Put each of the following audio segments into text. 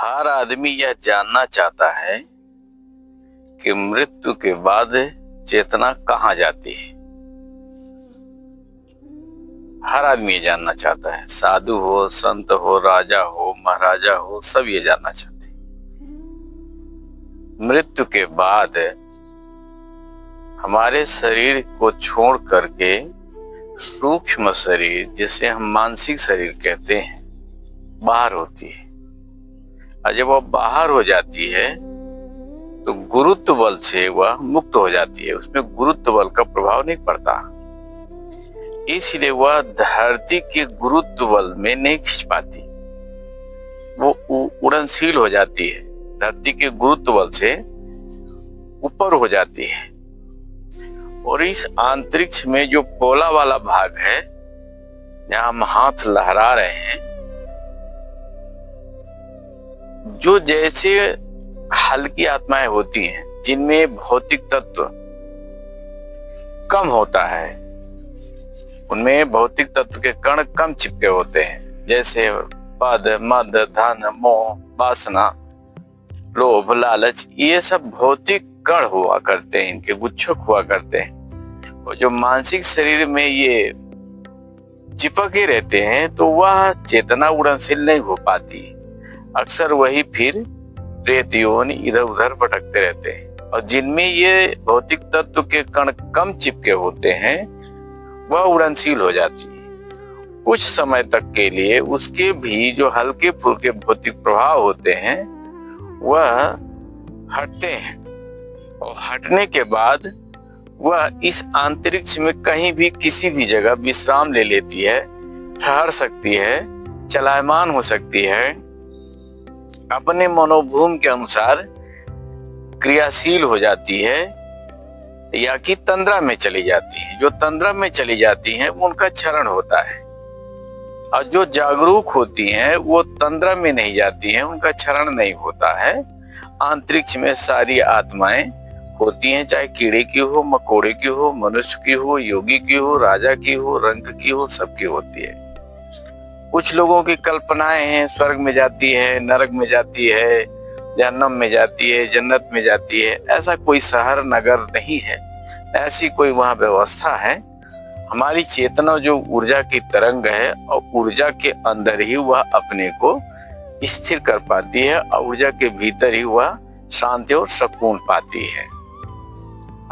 हर आदमी यह जानना चाहता है कि मृत्यु के बाद चेतना कहाँ जाती है। हर आदमी ये जानना चाहता है, साधु हो, संत हो, राजा हो, महाराजा हो, सब ये जानना चाहते हैं। मृत्यु के बाद हमारे शरीर को छोड़ करके सूक्ष्म शरीर, जिसे हम मानसिक शरीर कहते हैं, बाहर होती है। और जब वह बाहर हो जाती है तो गुरुत्व बल से वह मुक्त हो जाती है, उसमें गुरुत्व बल का प्रभाव नहीं पड़ता, इसलिए वह धरती के गुरुत्व बल में नहीं खिंच पाती, वो उड़नशील हो जाती है, धरती के गुरुत्व बल से ऊपर हो जाती है। और इस अंतरिक्ष में जो पोला वाला भाग है, जहां हम हाथ लहरा रहे हैं, जो जैसे हल्की आत्माएं होती हैं जिनमें भौतिक तत्व कम होता है, उनमें भौतिक तत्व के कण कम चिपके होते हैं, जैसे पद, मद, धन, मोह, वासना, लोभ, लालच, ये सब भौतिक कण हुआ करते हैं, इनके गुच्छक हुआ करते हैं। और जो मानसिक शरीर में ये चिपके रहते हैं तो वह चेतना उड़नशील नहीं हो पाती, अक्सर वही फिर प्रेत योनि इधर उधर भटकते रहते हैं। और जिनमें ये भौतिक तत्व के कण कम चिपके होते हैं वह उड़नशील हो जाती है। कुछ समय तक के लिए उसके भी जो हल्के फुल्के भौतिक प्रभाव होते हैं वह हटते हैं, और हटने के बाद वह इस अंतरिक्ष में कहीं भी किसी भी जगह विश्राम ले लेती है, ठहर सकती है, चलायमान हो सकती है, अपने मनोभूम के अनुसार क्रियाशील हो जाती है, या कि तंद्रा में चली जाती है। जो तंद्रा में चली जाती हैं उनका क्षरण होता है, और जो जागरूक होती हैं वो तंद्रा में नहीं जाती हैं, उनका क्षरण नहीं होता है। अंतरिक्ष में सारी आत्माएं होती हैं, चाहे कीड़े की हो, मकोड़े की हो, मनुष्य की हो, योगी की हो, राजा की हो, रंग की हो, सबकी होती है। कुछ लोगों की कल्पनाएं हैं, स्वर्ग में जाती है, नरक में जाती है, जहन्नम में जाती है, जन्नत में जाती है। ऐसा कोई शहर नगर नहीं है, ऐसी कोई वहां व्यवस्था है। हमारी चेतना जो ऊर्जा की तरंग है, और ऊर्जा के अंदर ही वह अपने को स्थिर कर पाती है, और ऊर्जा के भीतर ही वह शांति और सुकून पाती है।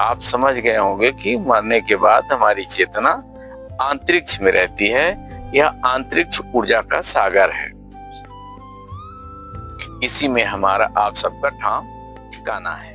आप समझ गए होंगे कि मरने के बाद हमारी चेतना अंतरिक्ष में रहती है। यह अंतरिक्ष ऊर्जा का सागर है, इसी में हमारा आप सबका ठाम ठिकाना है।